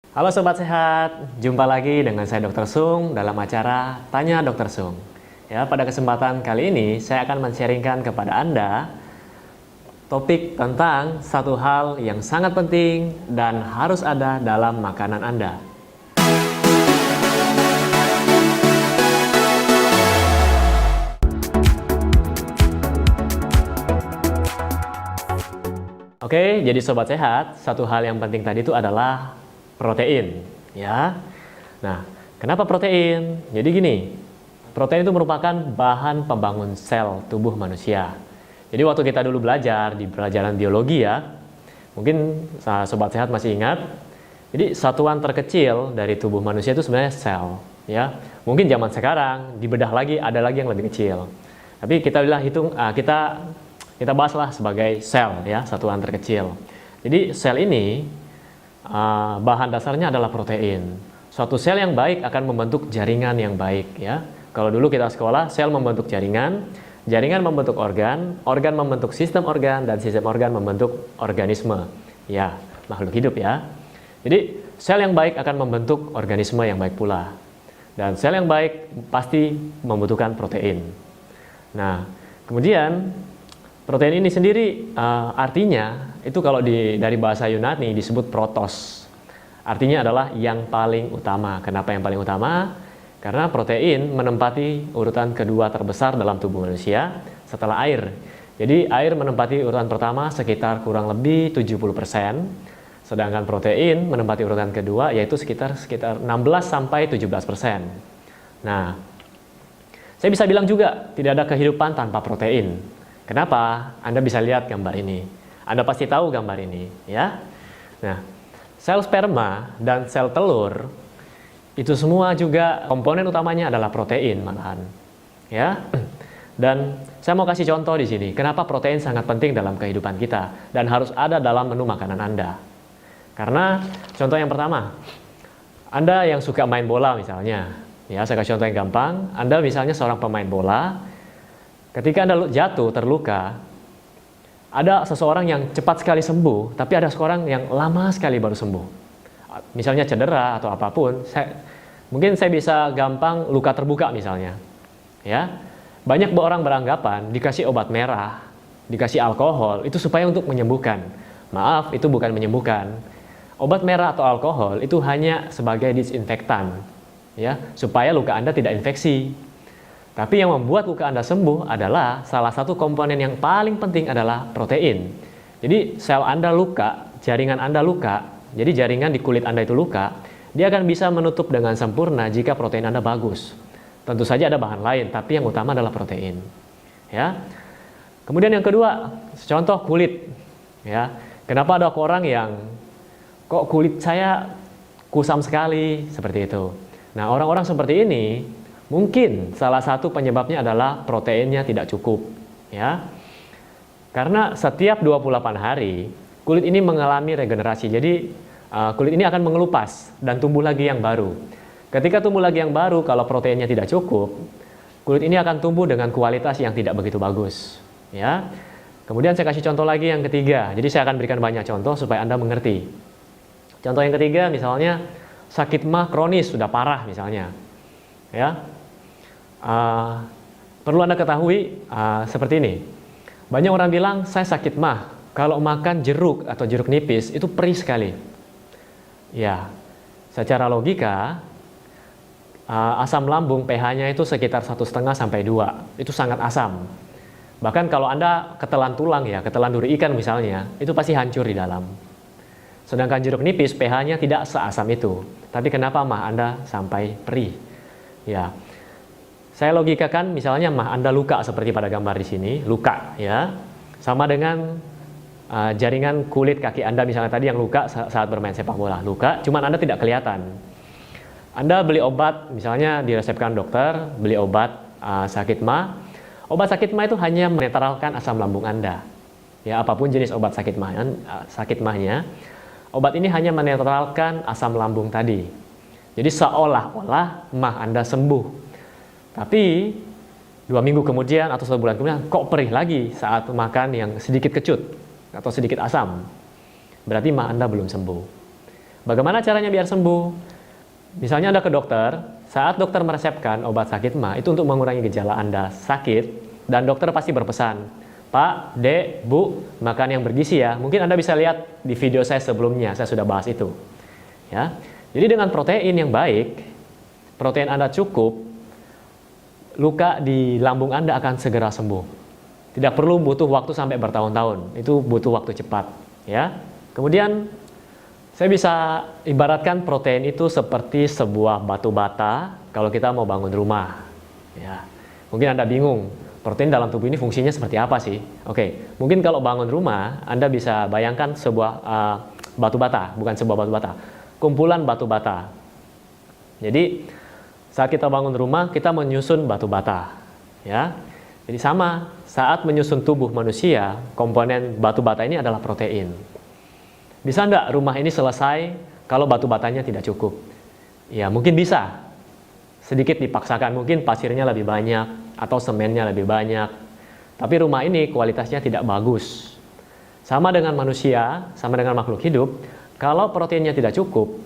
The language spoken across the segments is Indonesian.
Halo Sobat Sehat, jumpa lagi dengan saya Dr. Sung dalam acara Tanya Dr. Sung. Ya, pada kesempatan kali ini saya akan men-sharingkan kepada Anda topik tentang satu hal yang sangat penting dan harus ada dalam makanan Anda. Oke, jadi Sobat Sehat, satu hal yang penting tadi itu adalah protein, ya. Nah, kenapa protein? Jadi gini, protein itu merupakan bahan pembangun sel tubuh manusia. Jadi waktu kita dulu belajar di pelajaran biologi ya, mungkin Sobat Sehat masih ingat. Jadi satuan terkecil dari tubuh manusia itu sebenarnya sel, ya. Mungkin zaman sekarang dibedah lagi ada lagi yang lebih kecil. Tapi kita bahaslah sebagai sel, ya, satuan terkecil. Jadi sel ini bahan dasarnya adalah protein. Suatu sel yang baik akan membentuk jaringan yang baik, ya. Kalau dulu kita sekolah, sel membentuk jaringan, jaringan membentuk organ, organ membentuk sistem organ, dan sistem organ membentuk organisme, ya, makhluk hidup, ya. Jadi sel yang baik akan membentuk organisme yang baik pula. Dan sel yang baik pasti membutuhkan protein. Nah, kemudian protein ini sendiri artinya itu kalau dari bahasa Yunani disebut protos. Artinya adalah yang paling utama. Kenapa yang paling utama? Karena protein menempati urutan kedua terbesar dalam tubuh manusia setelah air. Jadi air menempati urutan pertama sekitar kurang lebih 70%, sedangkan protein menempati urutan kedua yaitu sekitar 16 sampai 17%. Nah, saya bisa bilang juga tidak ada kehidupan tanpa protein. Kenapa? Anda bisa lihat gambar ini. Anda pasti tahu gambar ini, ya. Nah, sel sperma dan sel telur itu semua juga komponen utamanya adalah protein malahan, ya. Dan saya mau kasih contoh di sini. Kenapa protein sangat penting dalam kehidupan kita dan harus ada dalam menu makanan Anda? Karena contoh yang pertama, Anda yang suka main bola misalnya, ya, saya kasih contoh yang gampang. Anda misalnya seorang pemain bola. Ketika Anda jatuh, terluka, ada seseorang yang cepat sekali sembuh, tapi ada seseorang yang lama sekali baru sembuh. Misalnya cedera atau apapun, mungkin saya bisa gampang luka terbuka misalnya. Ya, banyak orang beranggapan dikasih obat merah, dikasih alkohol, itu supaya untuk menyembuhkan. Maaf, itu bukan menyembuhkan. Obat merah atau alkohol itu hanya sebagai disinfektan, ya, supaya luka Anda tidak infeksi. Tapi yang membuat luka Anda sembuh adalah salah satu komponen yang paling penting adalah protein. Jadi sel Anda luka, jaringan Anda luka, jadi jaringan di kulit Anda itu luka, dia akan bisa menutup dengan sempurna jika protein Anda bagus. Tentu saja ada bahan lain, tapi yang utama adalah protein. Ya. Kemudian yang kedua, contoh kulit. Ya. Kenapa ada orang yang kok kulit saya kusam sekali seperti itu? Nah, orang-orang seperti ini mungkin salah satu penyebabnya adalah proteinnya tidak cukup, ya. Karena setiap 28 hari kulit ini mengalami regenerasi. Jadi kulit ini akan mengelupas dan tumbuh lagi yang baru. Ketika tumbuh lagi yang baru, kalau proteinnya tidak cukup, kulit ini akan tumbuh dengan kualitas yang tidak begitu bagus, ya. Kemudian saya kasih contoh lagi yang ketiga. Jadi saya akan berikan banyak contoh supaya Anda mengerti. Contoh yang ketiga misalnya sakit mah kronis sudah parah misalnya, ya. Perlu Anda ketahui seperti ini. Banyak orang bilang saya sakit mah kalau makan jeruk atau jeruk nipis itu perih sekali. Ya, secara logika asam lambung pH-nya itu sekitar 1,5 sampai 2. Itu sangat asam. Bahkan kalau Anda ketelan tulang ya, ketelan duri ikan misalnya, itu pasti hancur di dalam. Sedangkan jeruk nipis pH-nya tidak seasam itu. Tapi kenapa mah Anda sampai perih? Ya. Saya logikakan misalnya mah Anda luka seperti pada gambar di sini, luka, ya. Sama dengan jaringan kulit kaki Anda misalnya tadi yang luka saat bermain sepak bola, luka, cuman Anda tidak kelihatan. Anda beli obat, misalnya diresepkan dokter, beli obat sakit mah. Obat sakit mah itu hanya menetralkan asam lambung Anda. Ya, apapun jenis obat sakit mahnya, obat ini hanya menetralkan asam lambung tadi. Jadi seolah-olah mah Anda sembuh. Tapi 2 minggu kemudian atau sebulan kemudian kok perih lagi saat makan yang sedikit kecut atau sedikit asam. Berarti mah Anda belum sembuh. Bagaimana caranya biar sembuh? Misalnya Anda ke dokter, saat dokter meresepkan obat sakit mah, itu untuk mengurangi gejala Anda sakit, dan dokter pasti berpesan, Pak, Dek, Bu, makan yang bergizi ya. Mungkin Anda bisa lihat di video saya sebelumnya, saya sudah bahas itu. Ya. Jadi dengan protein yang baik, protein Anda cukup, luka di lambung Anda akan segera sembuh. Tidak perlu butuh waktu sampai bertahun-tahun, itu butuh waktu cepat. Ya. Kemudian saya bisa ibaratkan protein itu seperti sebuah batu bata kalau kita mau bangun rumah. Ya. Mungkin Anda bingung, protein dalam tubuh ini fungsinya seperti apa sih? Oke, mungkin kalau bangun rumah, Anda bisa bayangkan sebuah batu bata, bukan sebuah batu bata, kumpulan batu bata. Jadi saat kita bangun rumah, kita menyusun batu bata. Ya. Jadi sama, saat menyusun tubuh manusia, komponen batu bata ini adalah protein. Bisa enggak rumah ini selesai kalau batu batanya tidak cukup? Ya mungkin bisa. Sedikit dipaksakan, mungkin pasirnya lebih banyak atau semennya lebih banyak. Tapi rumah ini kualitasnya tidak bagus. Sama dengan manusia, sama dengan makhluk hidup, kalau proteinnya tidak cukup,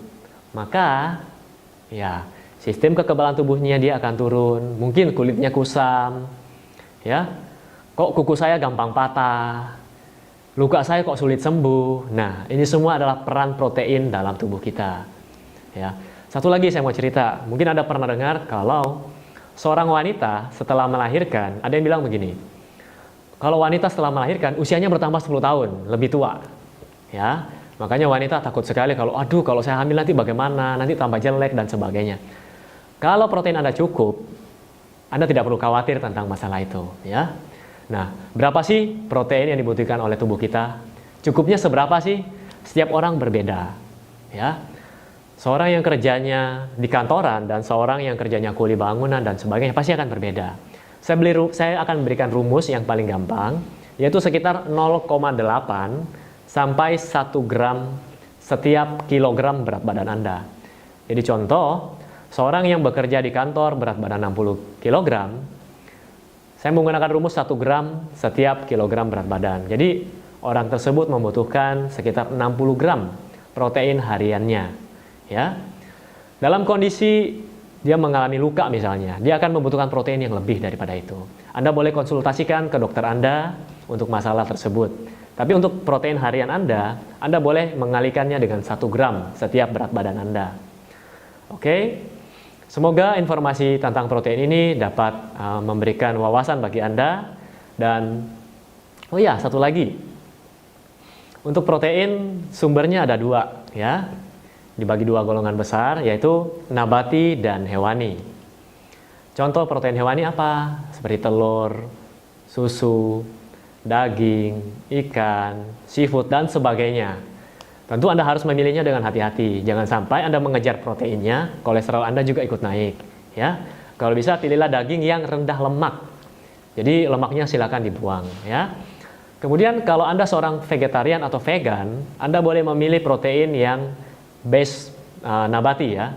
maka ya sistem kekebalan tubuhnya dia akan turun. Mungkin kulitnya kusam. Ya. Kok kuku saya gampang patah? Luka saya kok sulit sembuh. Nah, ini semua adalah peran protein dalam tubuh kita. Ya. Satu lagi saya mau cerita. Mungkin Anda pernah dengar kalau seorang wanita setelah melahirkan, ada yang bilang begini. Kalau wanita setelah melahirkan, usianya bertambah 10 tahun, lebih tua. Ya. Makanya wanita takut sekali kalau kalau saya hamil nanti bagaimana? Nanti tambah jelek dan sebagainya. Kalau protein Anda cukup, Anda tidak perlu khawatir tentang masalah itu, ya. Nah, berapa sih protein yang dibutuhkan oleh tubuh kita? Cukupnya seberapa sih? Setiap orang berbeda. Ya. Seorang yang kerjanya di kantoran dan seorang yang kerjanya kuli bangunan dan sebagainya pasti akan berbeda. Saya akan memberikan rumus yang paling gampang, yaitu sekitar 0,8 sampai 1 gram setiap kilogram berat badan Anda. Jadi contoh, seorang yang bekerja di kantor berat badan 60 kg, saya menggunakan rumus 1 gram setiap kilogram berat badan. Jadi orang tersebut membutuhkan sekitar 60 gram protein hariannya. Ya. Dalam kondisi dia mengalami luka misalnya, dia akan membutuhkan protein yang lebih daripada itu. Anda boleh konsultasikan ke dokter Anda untuk masalah tersebut. Tapi untuk protein harian Anda boleh mengalihkannya dengan 1 gram setiap berat badan Anda. Oke. Semoga informasi tentang protein ini dapat memberikan wawasan bagi Anda. Dan satu lagi, untuk protein sumbernya ada 2, ya, dibagi 2 golongan besar, yaitu nabati dan hewani. Contoh protein hewani apa? Seperti telur, susu, daging, ikan, seafood dan sebagainya. Tentu Anda harus memilihnya dengan hati-hati. Jangan sampai Anda mengejar proteinnya, kolesterol Anda juga ikut naik. Ya, kalau bisa pilihlah daging yang rendah lemak. Jadi lemaknya silakan dibuang. Ya. Kemudian kalau Anda seorang vegetarian atau vegan, Anda boleh memilih protein yang base nabati ya.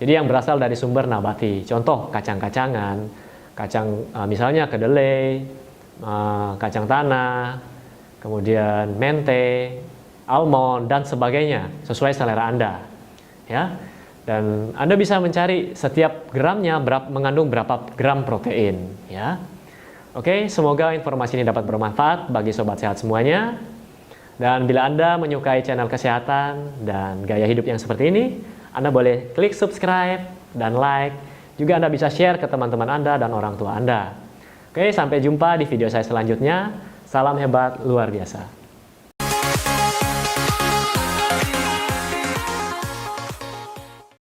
Jadi yang berasal dari sumber nabati. Contoh kacang-kacangan, misalnya kedelai, kacang tanah, kemudian mente, almond dan sebagainya sesuai selera Anda, ya. Dan Anda bisa mencari setiap gramnya mengandung berapa gram protein, ya. Oke, semoga informasi ini dapat bermanfaat bagi sobat sehat semuanya. Dan bila Anda menyukai channel kesehatan dan gaya hidup yang seperti ini, Anda boleh klik subscribe dan like. Juga Anda bisa share ke teman-teman Anda dan orang tua Anda. Oke, sampai jumpa di video saya selanjutnya. Salam hebat luar biasa.